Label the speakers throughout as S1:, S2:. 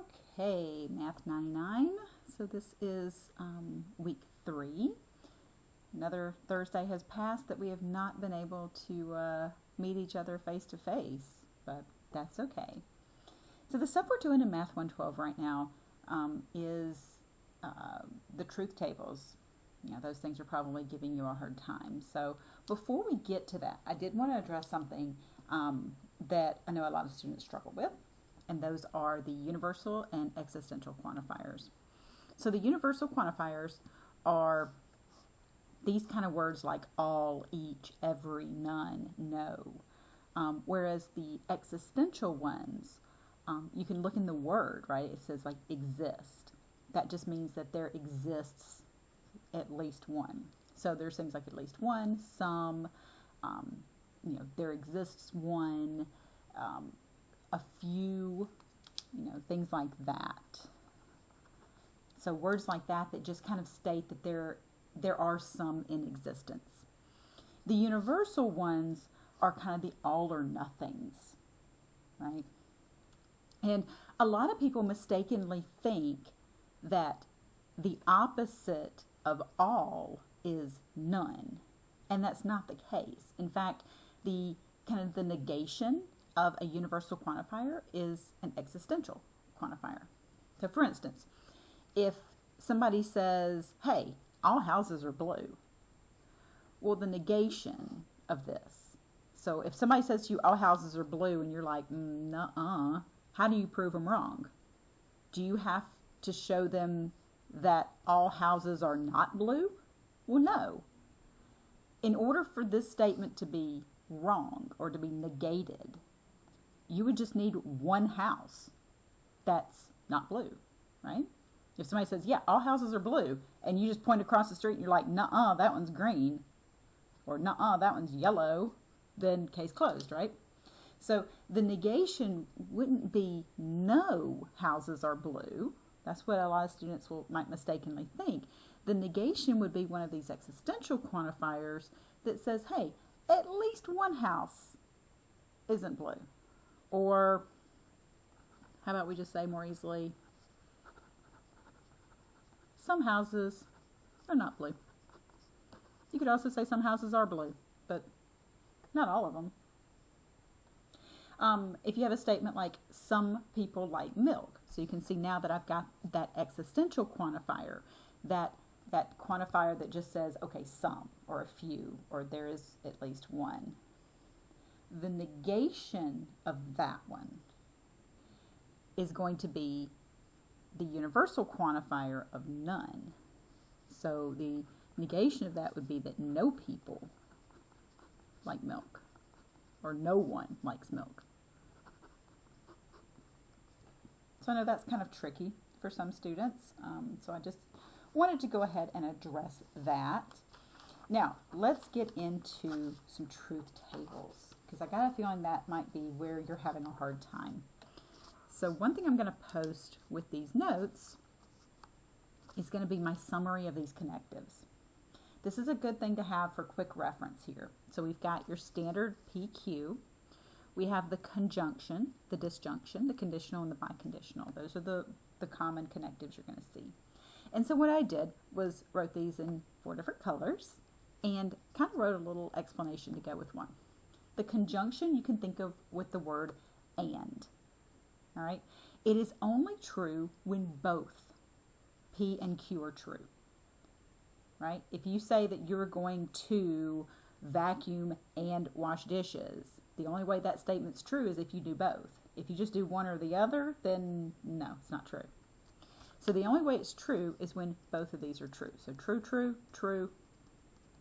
S1: Okay, Math 99. So this is week 3. Another Thursday has passed that we have not been able to meet each other face to face, but that's okay. So the stuff we're doing in Math 112 right now is the truth tables. You know, those things are probably giving you a hard time. So before we get to that, I did want to address something that I know a lot of students struggle with, and those are the universal and existential quantifiers. So the universal quantifiers are these kind of words like all, each, every, none, no. Whereas the existential ones, you can look in the word, right? It says like exist. That just means that there exists at least one. So there's things like at least one, some, there exists one, a few, things like that. So words like that just kind of state that there are some in existence. The universal ones are kind of the all or nothings, right? And a lot of people mistakenly think that the opposite of all is none, and that's not the case. In fact, the negation of a universal quantifier is an existential quantifier. So for instance, if somebody says, hey, all houses are blue, well, the negation of this. So if somebody says to you, all houses are blue, and you're like, nuh-uh, how do you prove them wrong? Do you have to show them that all houses are not blue? Well, no. In order for this statement to be wrong or to be negated, you would just need one house that's not blue, right? If somebody says, yeah, all houses are blue, and you just point across the street and you're like, nuh-uh, that one's green, or nuh-uh, that one's yellow, then case closed, right? So the negation wouldn't be no houses are blue. That's what a lot of students might mistakenly think. The negation would be one of these existential quantifiers that says, hey, at least one house isn't blue. Or how about we just say more easily, some houses are not blue. You could also say some houses are blue, but not all of them. If you have a statement like some people like milk, so you can see now that I've got that existential quantifier, that quantifier that just says, okay, some, or a few, or there is at least one. The negation of that one is going to be the universal quantifier of none. So the negation of that would be that no people like milk, or no one likes milk. So I know that's kind of tricky for some students, so I just wanted to go ahead and address that. Now, let's get into some truth tables, because I got a feeling that might be where you're having a hard time. So one thing I'm going to post with these notes is going to be my summary of these connectives. This is a good thing to have for quick reference here. So we've got your standard PQ. We have the conjunction, the disjunction, the conditional, and the biconditional. Those are the common connectives you're going to see. And so what I did was wrote these in 4 different colors and kind of wrote a little explanation to go with one. The conjunction you can think of with the word and. All right? It is only true when both P and Q are true. Right? If you say that you're going to vacuum and wash dishes, the only way that statement's true is if you do both. If you just do one or the other, then no, it's not true. So the only way it's true is when both of these are true. So true, true, true.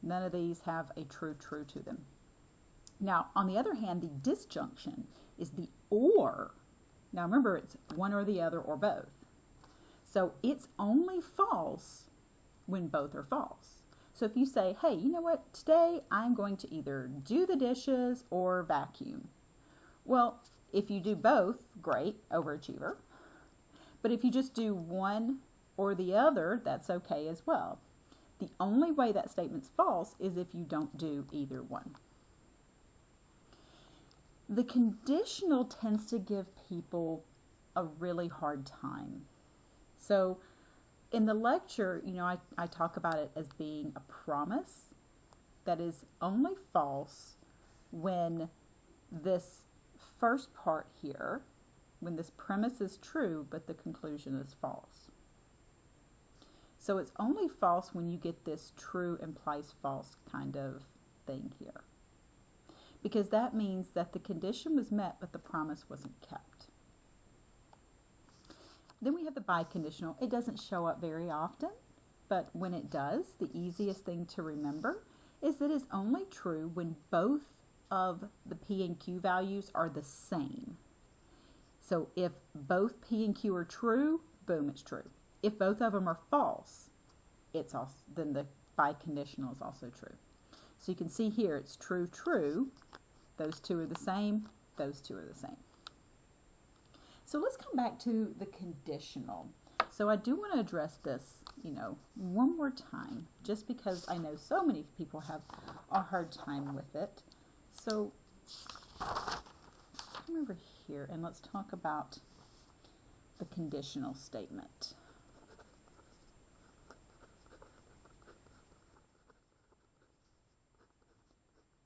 S1: None of these have a true, true to them. Now, on the other hand, the disjunction is the or. Now remember, it's one or the other or both. So it's only false when both are false. So if you say, hey, you know what, today I'm going to either do the dishes or vacuum. Well, if you do both, great, overachiever. But if you just do one or the other, that's okay as well. The only way that statement's false is if you don't do either one. The conditional tends to give people a really hard time. So in the lecture, you know, I talk about it as being a promise that is only false when this first part here, when this premise is true, but the conclusion is false. So it's only false when you get this true implies false kind of thing here, because that means that the condition was met, but the promise wasn't kept. Then we have the biconditional. It doesn't show up very often, but when it does, the easiest thing to remember is that it's only true when both of the P and Q values are the same. So if both P and Q are true, boom, it's true. If both of them are false, it's also, then the biconditional is also true. So you can see here it's true, true. Those two are the same. Those two are the same. So let's come back to the conditional. So I do want to address this, you know, one more time, just because I know so many people have a hard time with it. So come over here and let's talk about the conditional statement.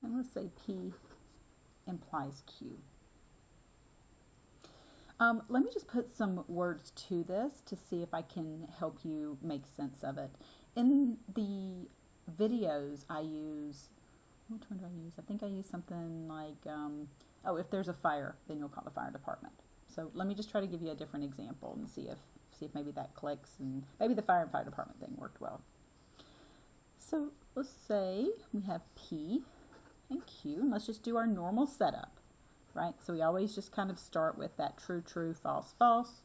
S1: And let's say P implies Q. Let me just put some words to this to see if I can help you make sense of it. In the videos I use, which one do I use? I think I use something like, oh, if there's a fire, then you'll call the fire department. So let me just try to give you a different example and see if maybe that clicks, and maybe the fire and fire department thing worked well. So let's say we have P and Q, and let's just do our normal setup. Right? So we always just kind of start with that true, true, false, false,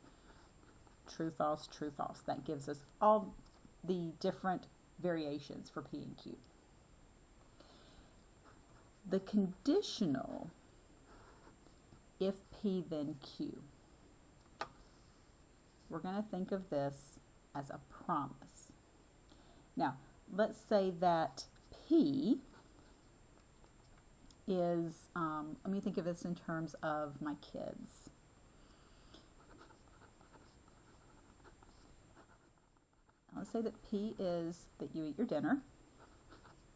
S1: true, false, true, false. That gives us all the different variations for P and Q. The conditional, if P then Q. We're going to think of this as a promise. Now, let's say that P is, let me think of this in terms of my kids. Let's say that P is that you eat your dinner,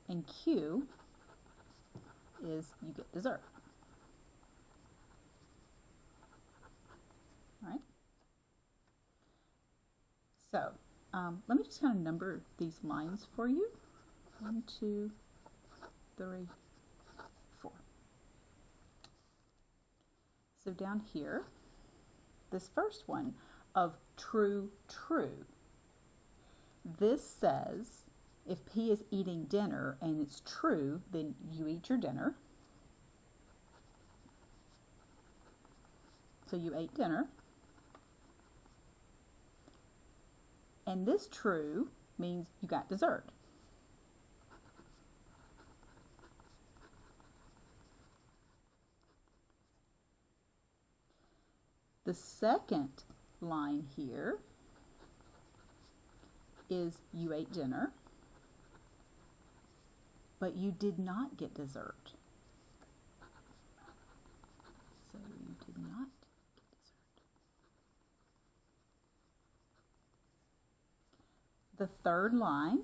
S1: and Q is you get dessert. All right? So, let me just kind of number these lines for you. 1, 2, 3, 4. So down here, this first one of true, true. This says if P is eating dinner and it's true, then you eat your dinner. So you ate dinner. And this true means you got dessert. The second line here is you ate dinner, but you did not get dessert. So you did not get dessert. The third line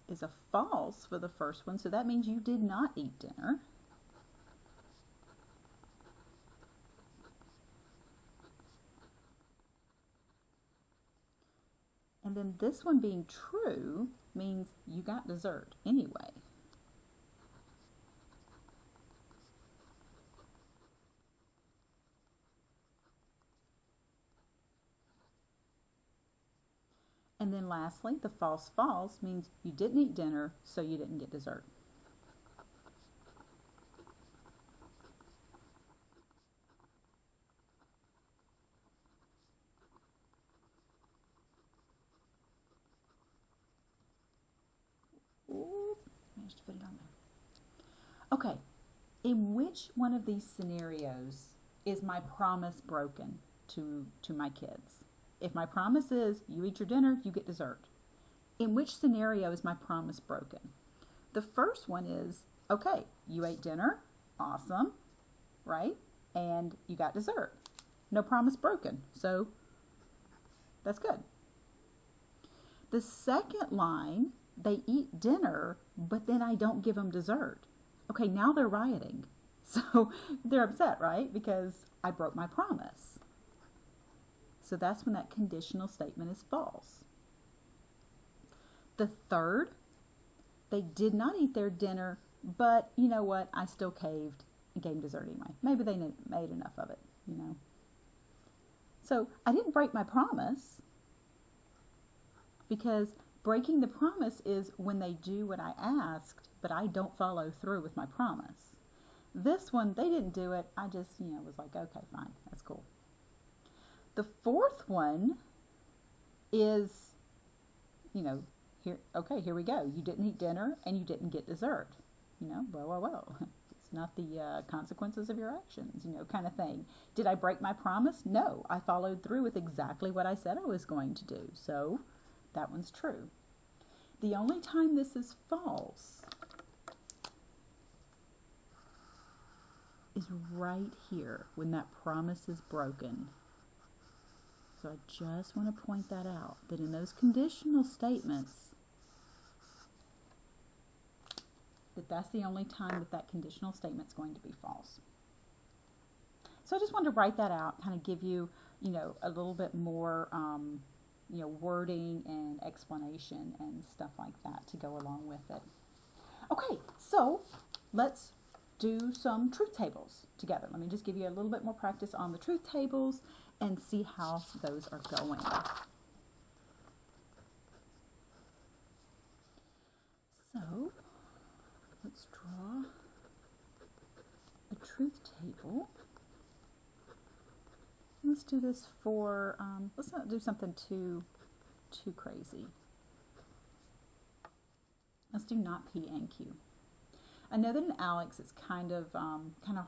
S1: is a false for the first one, so that means you did not eat dinner. And then this one being true means you got dessert anyway. And then lastly, the false false means you didn't eat dinner, so you didn't get dessert. Managed to fit it on there. Okay, in which one of these scenarios is my promise broken to my kids? If my promise is you eat your dinner, you get dessert. In which scenario is my promise broken? The first one is, okay, you ate dinner, awesome, right? And you got dessert. no promise broken. So that's good. The second line, they eat dinner, but then I don't give them dessert. Okay, now they're rioting. So they're upset, right? Because I broke my promise. So that's when that conditional statement is false. The third, they did not eat their dinner, but you know what? I still caved and gave them dessert anyway. Maybe they made enough of it, you know. So I didn't break my promise, because breaking the promise is when they do what I asked, but I don't follow through with my promise. This one, they didn't do it. I just, was like, okay, fine, that's cool. The fourth one is, here we go. You didn't eat dinner and you didn't get dessert. Well. It's not the consequences of your actions, kind of thing. Did I break my promise? No, I followed through with exactly what I said I was going to do. So that one's true. The only time this is false is right here when that promise is broken. So I just want to point that out, that in those conditional statements, that's the only time that conditional statement is going to be false. So I just wanted to write that out, kind of give you, a little bit more, wording and explanation and stuff like that to go along with it. Okay, so let's do some truth tables together. Let me just give you a little bit more practice on the truth tables and see how those are going. So let's draw a truth table. Let's do this for, let's not do something too crazy. Let's do not P and Q. I know that in ALEKS it's kind of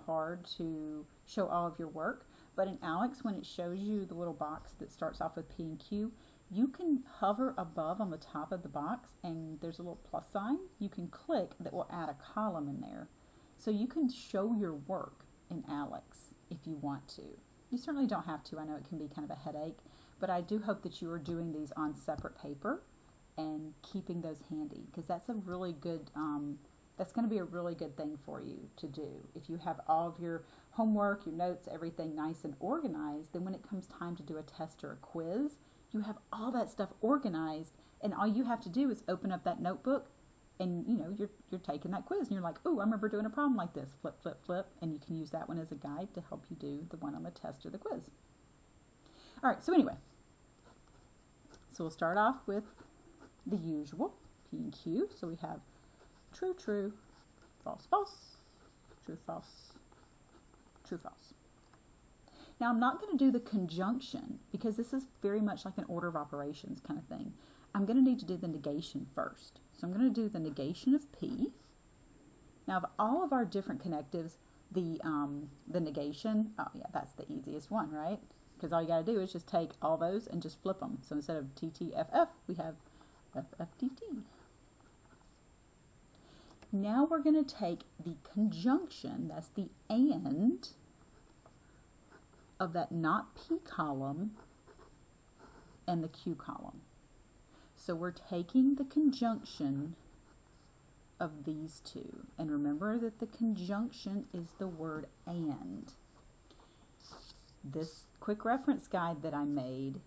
S1: hard to show all of your work, but in ALEKS, when it shows you the little box that starts off with P and Q, you can hover above on the top of the box and there's a little plus sign you can click that will add a column in there. So you can show your work in ALEKS if you want to. You certainly don't have to. I know it can be kind of a headache, but I do hope that you are doing these on separate paper and keeping those handy, because that's a really good, that's going to be a really good thing for you to do. If you have all of your homework, your notes, everything nice and organized, then when it comes time to do a test or a quiz, you have all that stuff organized, and all you have to do is open up that notebook, and you're taking that quiz, and you're like, oh, I remember doing a problem like this, flip, flip, flip, and you can use that one as a guide to help you do the one on the test or the quiz. All right, so anyway, so we'll start off with the usual, P and Q. So we have true, true, false, false, true, false, true, false. Now I'm not going to do the conjunction because this is very much like an order of operations kind of thing. I'm going to need to do the negation first. So I'm going to do the negation of P. Now of all of our different connectives, the negation, oh yeah, that's the easiest one, right? Because all you got to do is just take all those and just flip them. So instead of TTFF, we have FFTT. Now we're going to take the conjunction, that's the and, of that not P column and the Q column. So we're taking the conjunction of these two. And remember that the conjunction is the word and. This quick reference guide that I made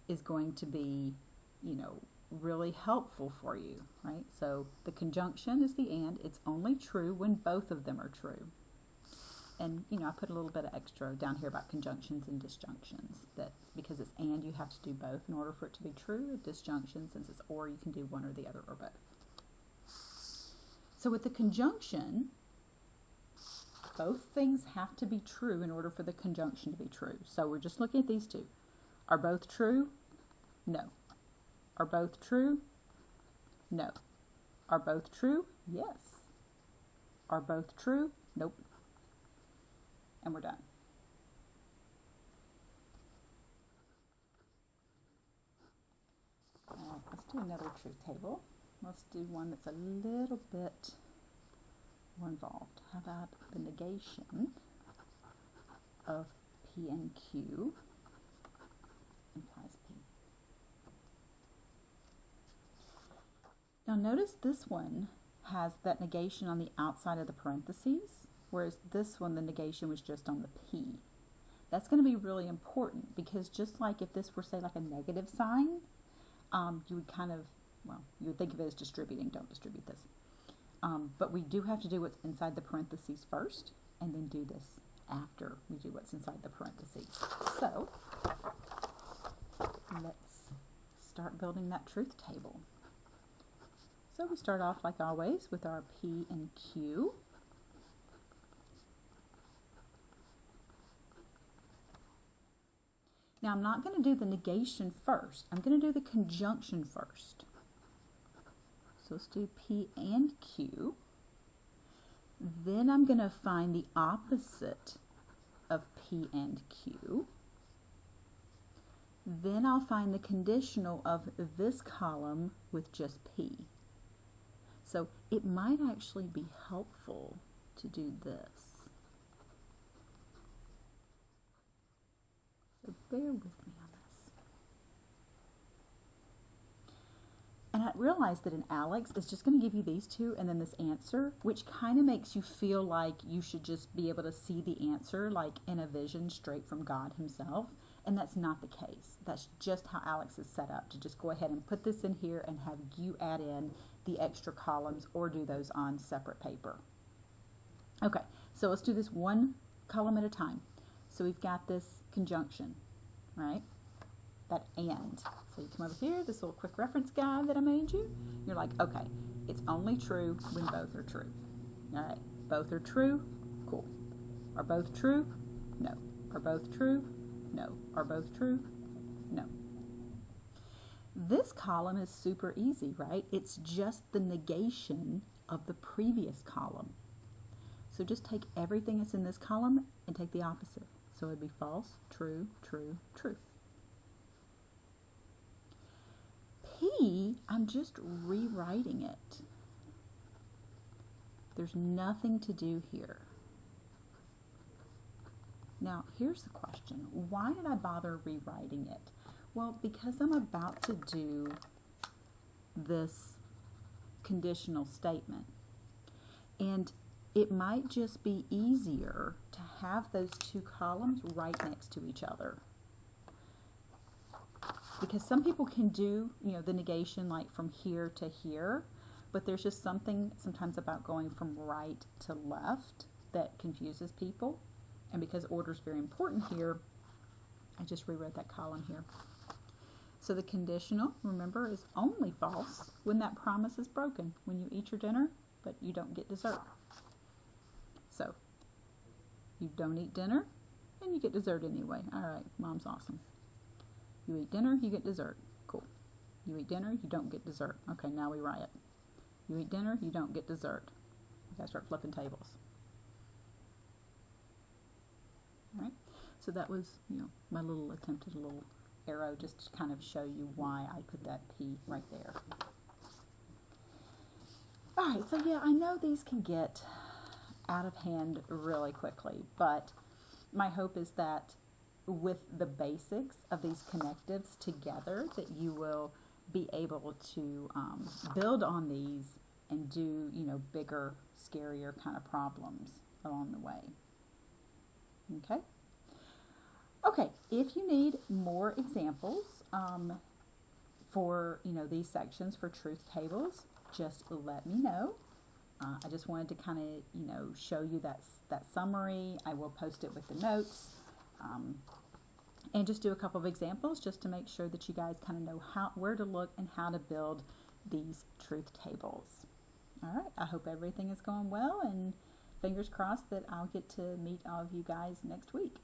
S1: is going to be, really helpful for you, right? So the conjunction is the and. It's only true when both of them are true. And, I put a little bit of extra down here about conjunctions and disjunctions, that because it's and, you have to do both in order for it to be true. A disjunction, since it's or, you can do one or the other or both. So with the conjunction, both things have to be true in order for the conjunction to be true. So we're just looking at these two. Are both true? No. Are both true? No. Are both true? Yes. Are both true? Nope. And we're done. Let's do another truth table. Let's do one that's a little bit more involved. How about the negation of P P and Q implies P. Now notice this one has that negation on the outside of the parentheses, whereas this one, the negation was just on the P. That's going to be really important because just like if this were, say, like a negative sign, you would kind of, well, you would think of it as distributing. Don't distribute this. But we do have to do what's inside the parentheses first, and then do this after we do what's inside the parentheses. So let's start building that truth table. So we start off, like always, with our P and Q. Now I'm not going to do the negation first. I'm going to do the conjunction first. So let's do P and Q. Then I'm going to find the opposite of P and Q. Then I'll find the conditional of this column with just P. So it might actually be helpful to do this. So bear with me on this. And I realized that in Alex, it's just going to give you these two and then this answer, which kind of makes you feel like you should just be able to see the answer like in a vision straight from God himself. And that's not the case. That's just how Alex is set up, to just go ahead and put this in here and have you add in the extra columns or do those on separate paper. Okay, so let's do this one column at a time. So we've got this conjunction, right? That and. So you come over here, this little quick reference guide that I made you. You're like, okay, it's only true when both are true. All right, both are true, cool. Are both true? No. Are both true? No. Are both true? No. This column is super easy, right? It's just the negation of the previous column. So just take everything that's in this column and take the opposite. So it'd be false, true, true, true. P, I'm just rewriting it. There's nothing to do here. Now, here's the question. Why did I bother rewriting it? Well, because I'm about to do this conditional statement. And it might just be easier to have those two columns right next to each other. Because some people can do, the negation like from here to here, but there's just something sometimes about going from right to left that confuses people. And because order is very important here, I just rewrote that column here. So the conditional, remember, is only false when that promise is broken. When you eat your dinner, but you don't get dessert. So you don't eat dinner, and you get dessert anyway. All right, mom's awesome. You eat dinner, you get dessert. Cool. You eat dinner, you don't get dessert. Okay, now we write it. You eat dinner, you don't get dessert. You gotta start flipping tables. All right, so that was, my little attempt at a little arrow just to kind of show you why I put that P right there. All right, so yeah, I know these can get out of hand really quickly, but my hope is that with the basics of these connectives together, that you will be able to build on these and do, bigger, scarier kind of problems along the way. Okay. Okay, if you need more examples for, these sections for truth tables, just let me know. I just wanted to kind of, show you that summary. I will post it with the notes and just do a couple of examples just to make sure that you guys kind of know where to look and how to build these truth tables. All right, I hope everything is going well, and fingers crossed that I'll get to meet all of you guys next week.